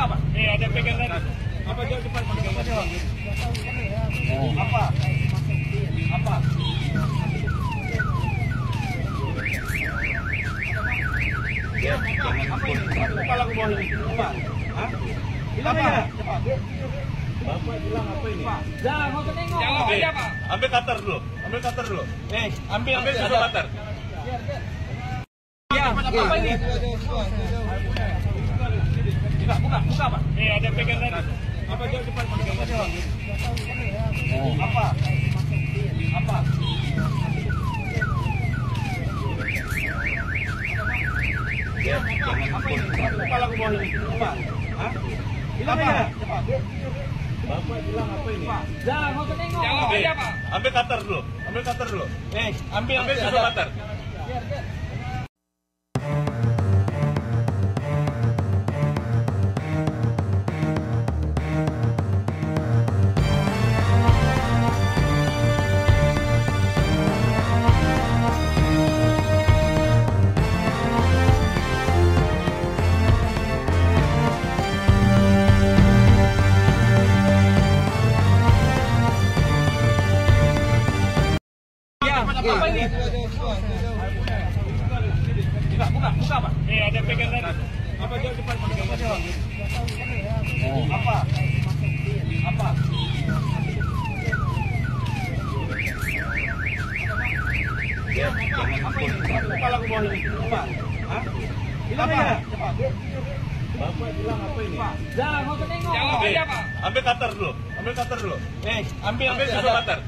buka Pak. Ada pegang tadi. Apa jauh depan pegang tadi? Apa? Ya, apa ini? Kepala ke bawah ini. Apa? Hah? Hilang aja. Bapak bilang apa ini? Jangan mau tengok. Jawab aja Pak. Ambil cutter dulu. Ambil susu cutter. Ya, Apa ini? Buka Pak. Ada pegang tadi. Apa jauh depan pegang tadi? Apa? Ya, apa ini? Kepala ke bawah ini. Apa? Hah? Hilang aja. Bapak bilang apa ini? Jangan mau tengok. Jawab aja Pak. Ambil cutter dulu. Ambil susu cutter. Apa ini? Buka Pak. Ada pegang tadi. Apa jauh depan pegang tadi? Apa? Ya, apa ini? Kepala ke bawah ini. Apa? Hah? Hilang aja. Bapak bilang apa ini? Jangan mau tengok. Jawab aja Pak. Ambil cutter dulu. Ambil susu cutter.